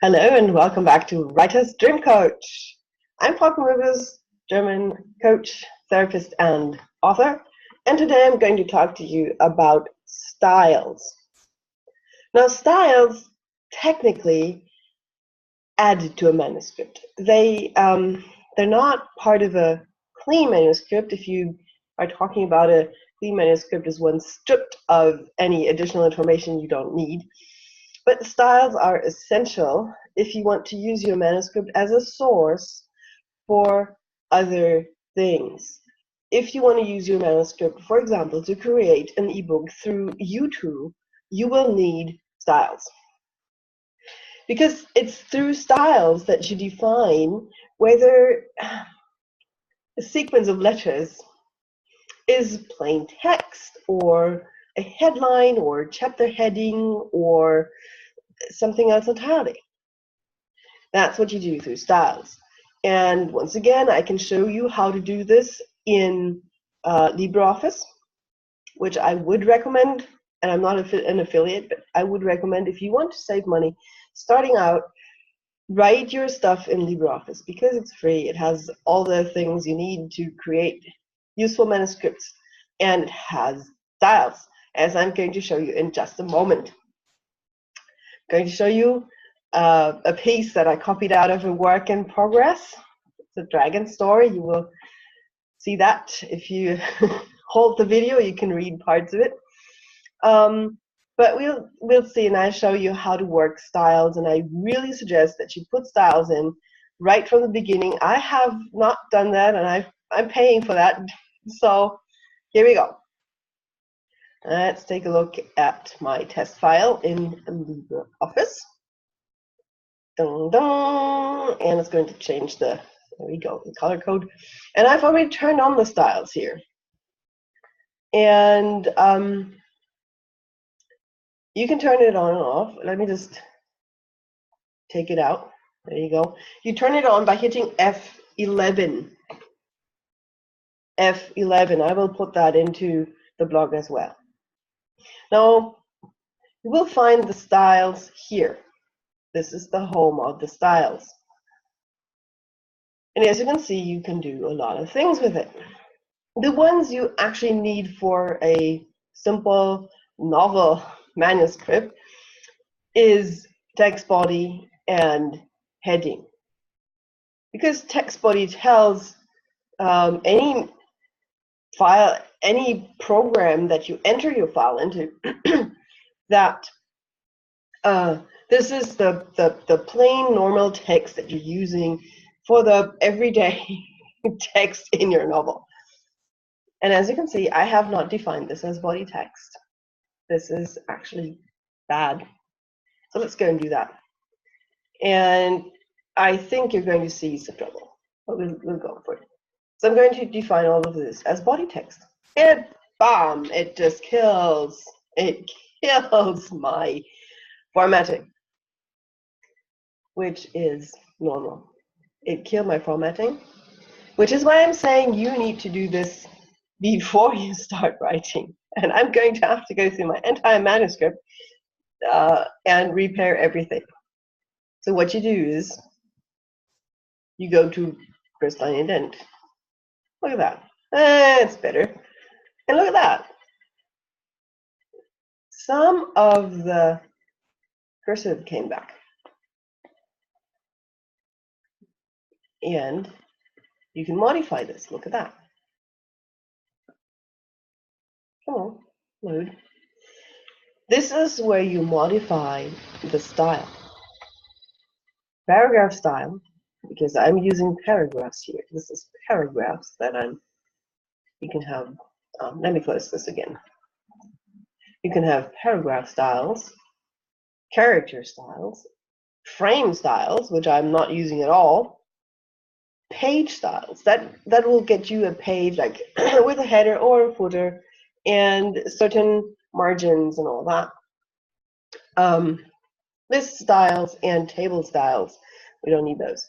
Hello and welcome back to Writer's Dream Coach. I'm Falcon Rivers, German coach, therapist, and author. And today I'm going to talk to you about styles. Now, styles technically add to a manuscript. They're not part of a clean manuscript. If you are talking about a clean manuscript as one stripped of any additional information you don't need. But the styles are essential if you want to use your manuscript as a source for other things. If you want to use your manuscript, for example, to create an ebook through YouTube, you will need styles. Because it's through styles that you define whether a sequence of letters is plain text or a headline or chapter heading or something else entirely. That's what you do through styles. And once again, I can show you how to do this in LibreOffice, which I would recommend, and I'm not an affiliate, but I would recommend if you want to save money, starting out, write your stuff in LibreOffice because it's free. It has all the things you need to create useful manuscripts, and it has styles, as I'm going to show you in just a moment. I'm going to show you a piece that I copied out of a work in progress. It's a dragon story. You will see that if you hold the video. You can read parts of it. But we'll see, and I'll show you how to work styles. And I really suggest that you put styles in right from the beginning. I have not done that, and I'm paying for that. So here we go. Let's take a look at my test file in LibreOffice. Dun, dun, and it's going to change there we go, the color code. And I've already turned on the styles here. And you can turn it on and off. Let me just take it out. There you go. You turn it on by hitting F11. F11. I will put that into the blog as well. Now, you will find the styles here. This is the home of the styles. And as you can see, you can do a lot of things with it. The ones you actually need for a simple novel manuscript is text body and heading. Because text body tells any file, any program that you enter your file into that this is the plain normal text that you're using for the everyday text in your novel. And as you can see, I have not defined this as body text. This is actually bad. So let's go and do that. And I think you're going to see some trouble, but we'll go for it. So I'm going to define all of this as body text. And bam, it just kills. It kills my formatting, which is normal. It killed my formatting, which is why I'm saying you need to do this before you start writing. And I'm going to have to go through my entire manuscript and repair everything. So what you do is you go to first line indent. Look at that. It's better. And look at that. Some of the cursive came back. And you can modify this. Look at that. Come on, load. This is where you modify the style. Paragraph style, because I'm using paragraphs here. This is paragraphs that you can have, let me close this again. You can have paragraph styles, character styles, frame styles, which I'm not using at all, page styles. That will get you a page like with a header or a footer and certain margins and all that. List styles and table styles, we don't need those.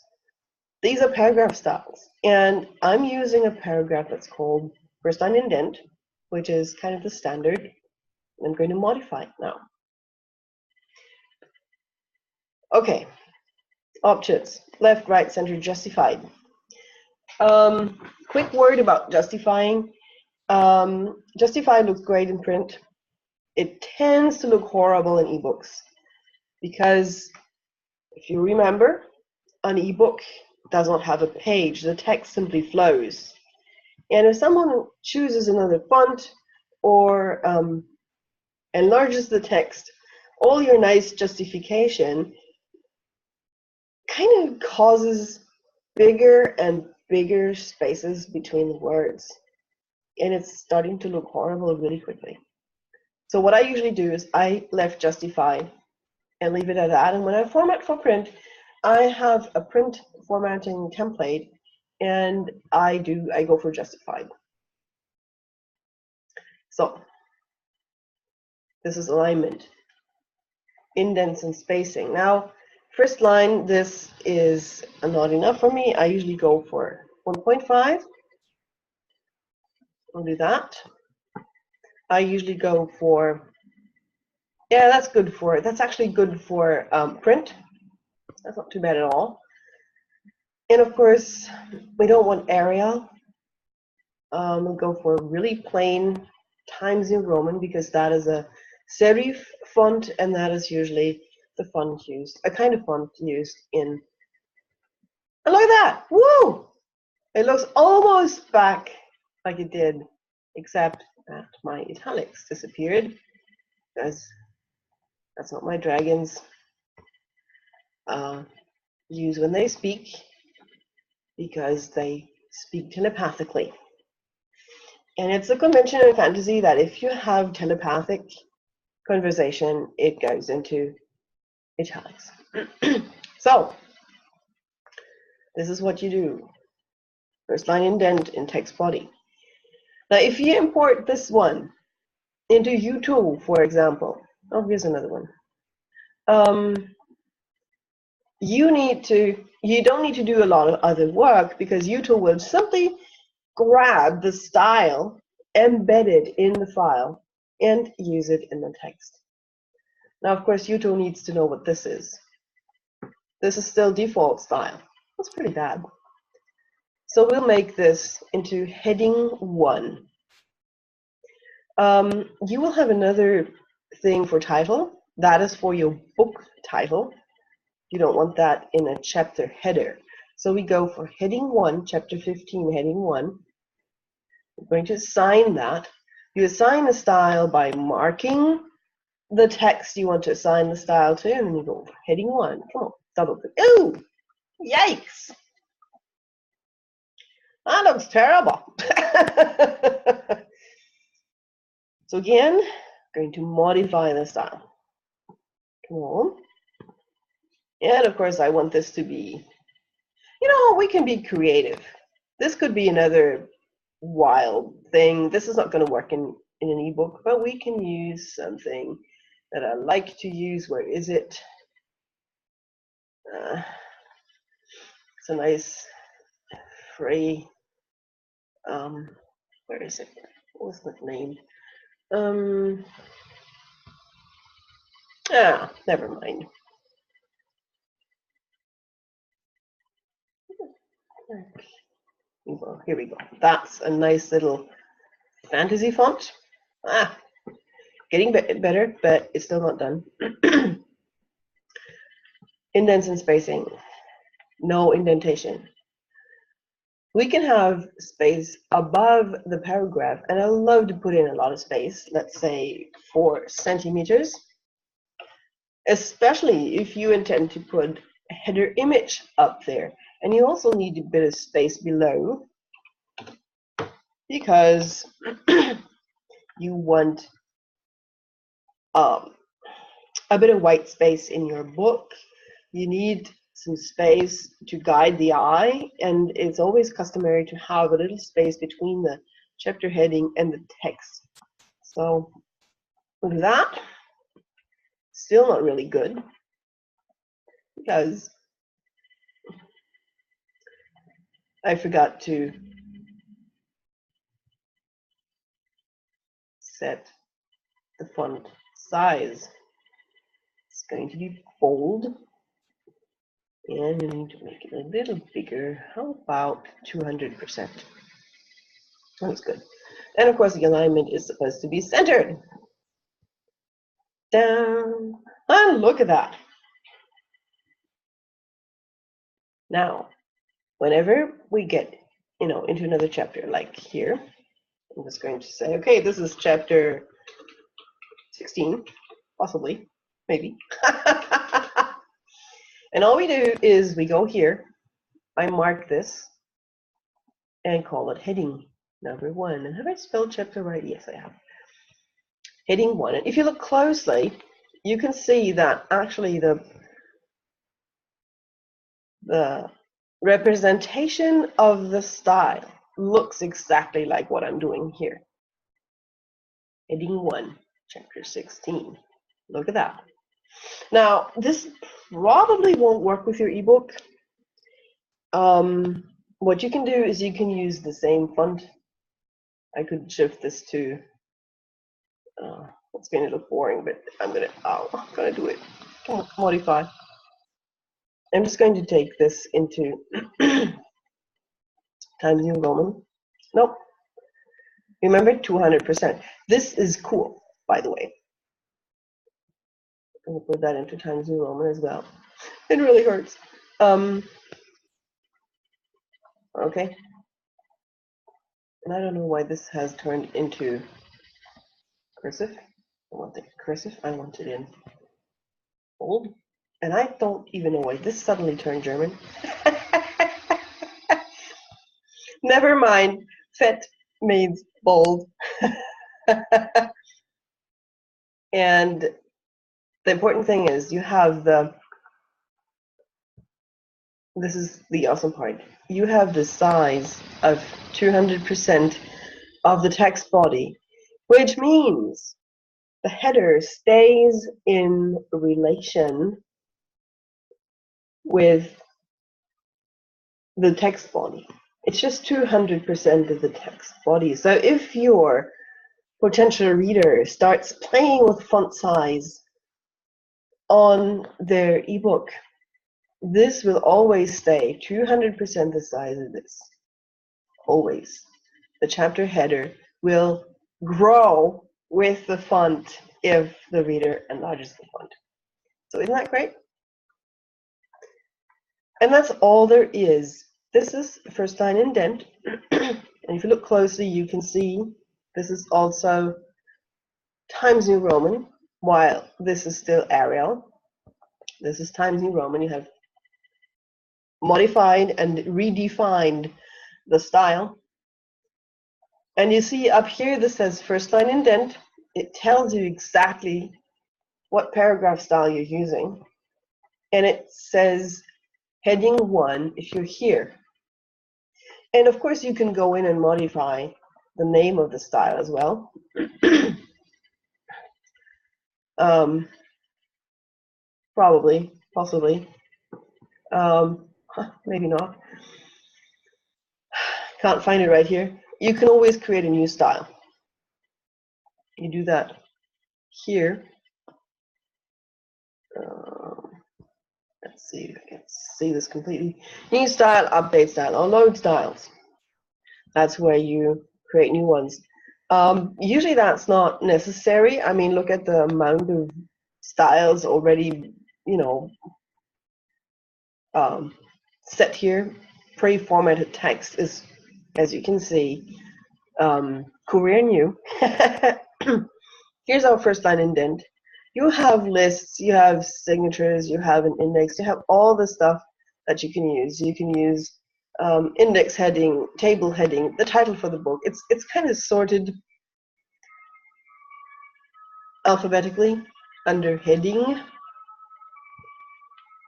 These are paragraph styles, and I'm using a paragraph that's called first line indent, which is kind of the standard. I'm going to modify it now. Okay, Options: left, right, center, justified. Quick word about justifying. Justified looks great in print. It tends to look horrible in ebooks because if you remember, an ebook does not have a page. The text simply flows. And if someone chooses another font or enlarges the text, all your nice justification kind of causes bigger and bigger spaces between the words. And it's starting to look horrible really quickly. So what I usually do is I left justify and leave it at that. And when I format for print, I have a print formatting template, and I go for justified. So this is alignment, indents and spacing. Now, first line, this is not enough for me. I usually go for 1.5. I'll do that. I usually go for, yeah, that's actually good for print. That's not too bad at all. And of course, we don't want Arial. We'll go for really plain Times New Roman because that is a serif font, and that is usually the font used, a kind of font used in. And look at that! Woo! It looks almost back like it did, except that my italics disappeared because that's what my dragons use when they speak, because they speak telepathically. And it's a convention in fantasy that if you have telepathic conversation, it goes into italics. So, this is what you do. First line indent in text body. Now, if you import this one into U2, for example, oh, here's another one. You don't need to do a lot of other work because U2 will simply grab the style embedded in the file and use it in the text. Now, of course, U2 needs to know what this is. This is still default style. That's pretty bad. So we'll make this into heading 1. You will have another thing for title. That is for your book title. You don't want that in a chapter header. So we go for heading 1, chapter 15, heading 1. We're going to assign that. You assign the style by marking the text you want to assign the style to, and then you go for heading 1. Come on, double click. Ooh, yikes! That looks terrible. So again, going to modify the style. Come on. And of course, I want this to be, we can be creative. This could be another wild thing. This is not going to work in an ebook, but we can use something that I like to use. Where is it? It's a nice free, where is it? What was the name? Never mind. Here we go. That's a nice little fantasy font. Getting better, but it's still not done. Indents and spacing. No indentation. We can have space above the paragraph, and I love to put in a lot of space, let's say 4 centimeters, especially if you intend to put a header image up there. And you also need a bit of space below because you want a bit of white space in your book. You need some space to guide the eye, and it's always customary to have a little space between the chapter heading and the text. So look at that. Still not really good because I forgot to set the font size. It's going to be bold, And you need to make it a little bigger. How about 200%? That's good. And of course, the alignment is supposed to be centered. Down. And look at that. Now, whenever we get, into another chapter, like here, I'm just going to say, okay, this is chapter 16, possibly, maybe. And all we do is we go here, I mark this, and call it heading number 1. And have I spelled chapter right? Yes, I have. Heading 1. And if you look closely, you can see that actually the representation of the style looks exactly like what I'm doing here. Heading 1, chapter 16. Look at that. Now, this probably won't work with your ebook. What you can do is you can use the same font. I could shift this to, it's going to look boring, but I'm gonna do it. Modify. I'm just going to take this into Times New Roman. Nope. Remember, 200%. This is cool, by the way. I'm going to put that into Times New Roman as well. It really hurts. Okay. And I don't know why this has turned into cursive. I want it cursive. I want it in bold. And I don't even know why this suddenly turned German. Never mind. Fett means bold. And the important thing is you have this is the awesome part. You have the size of 200% of the text body, which means the header stays in relation with the text body. It's just 200% of the text body. So if your potential reader starts playing with font size on their ebook, this will always stay 200% the size of this. Always. The chapter header will grow with the font if the reader enlarges the font. So isn't that great? And that's all there is. This is first line indent. And if you look closely, you can see this is also Times New Roman, while this is still Arial. This is Times New Roman. You have modified and redefined the style. And you see up here, this says first line indent. It tells you exactly what paragraph style you're using. And it says heading 1 if you're here. And of course, you can go in and modify the name of the style as well. Probably, possibly. Maybe not. Can't find it right here. You can always create a new style. You do that here. Let's see if I can see this completely. New style, update style, or load styles. That's where you create new ones. Usually that's not necessary. I mean, look at the amount of styles already, set here. Pre-formatted text is, as you can see, career new. Here's our first line indent. You have lists, you have signatures, you have an index, you have all the stuff that you can use. You can use index heading, table heading, the title for the book. It's kind of sorted alphabetically under heading.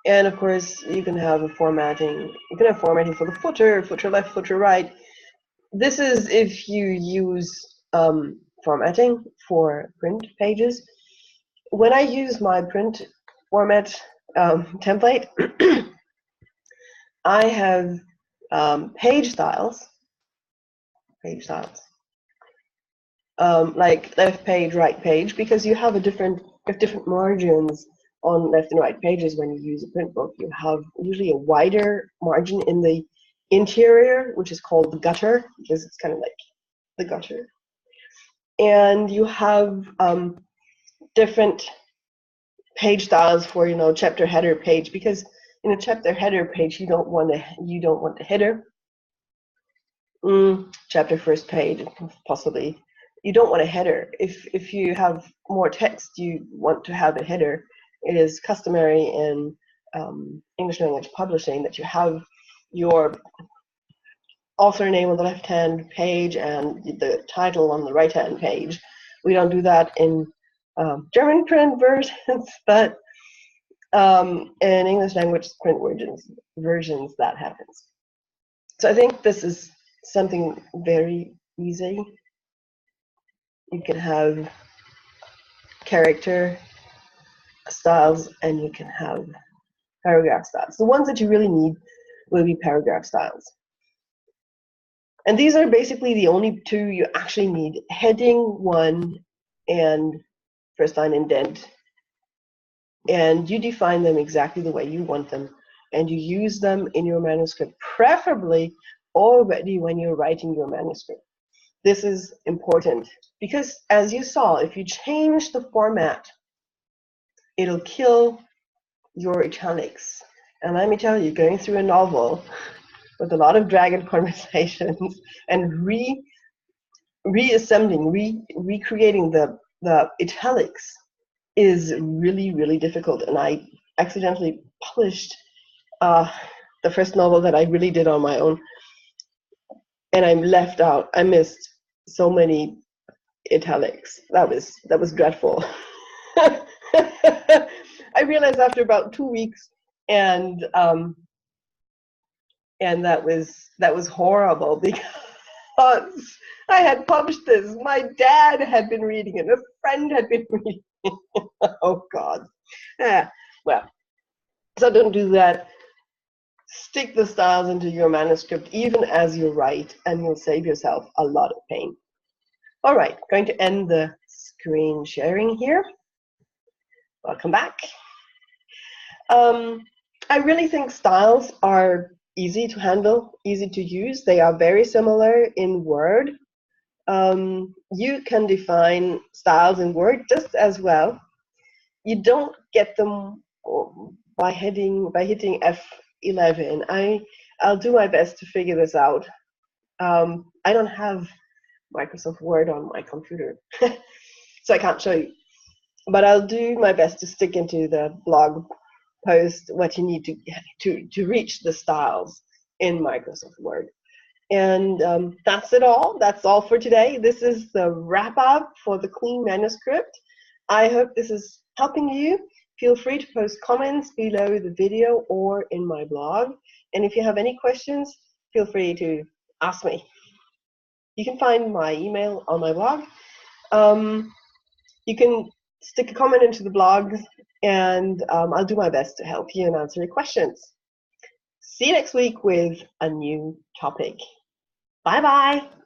And of course, you can have a formatting. You can have formatting for the footer, footer left, footer right. This is if you use formatting for print pages. When I use my print format template, I have page styles, like left page, right page, because you have different margins on left and right pages when you use a print book, you have usually a wider margin in the interior, which is called the gutter, because it's kind of like the gutter. And you have different page styles for, chapter header page, because in a chapter header page you don't want the header. Chapter first page, possibly. You don't want a header. If you have more text, you want to have a header. It is customary in English language publishing that you have your author name on the left-hand page and the title on the right-hand page. We don't do that in German print versions, but in English language print versions that happens. So I think this is something very easy. You can have character styles and you can have paragraph styles. The ones that you really need will be paragraph styles. And these are basically the only two you actually need: heading 1 and first line indent. And you define them exactly the way you want them, and you use them in your manuscript, preferably already when you're writing your manuscript. This is important because, as you saw, if you change the format, it'll kill your italics. And let me tell you, going through a novel with a lot of dragon conversations and reassembling, recreating the italics is really, really difficult. And I accidentally published the first novel that I really did on my own, and I missed so many italics. That was dreadful. I realized after about 2 weeks, and that was horrible, because I had published this. My dad had been reading it. A friend had been reading it. Oh God. Well, so don't do that. Stick the styles into your manuscript even as you write, and you'll save yourself a lot of pain. All right, going to end the screen sharing here. Welcome back. I really think styles are easy to handle, easy to use. They are very similar in Word. You can define styles in Word just as well. You don't get them by hitting F11. I'll do my best to figure this out. I don't have Microsoft Word on my computer, so I can't show you. But I'll do my best to stick into the blog post what you need to reach the styles in Microsoft Word. And that's it all. That's all for today. This is the wrap-up for the Clean Manuscript. I hope this is helping you. Feel free to post comments below the video or in my blog. And if you have any questions, feel free to ask me. You can find my email on my blog. You can stick a comment into the blog, and I'll do my best to help you and answer your questions. See you next week with a new topic. Bye-bye.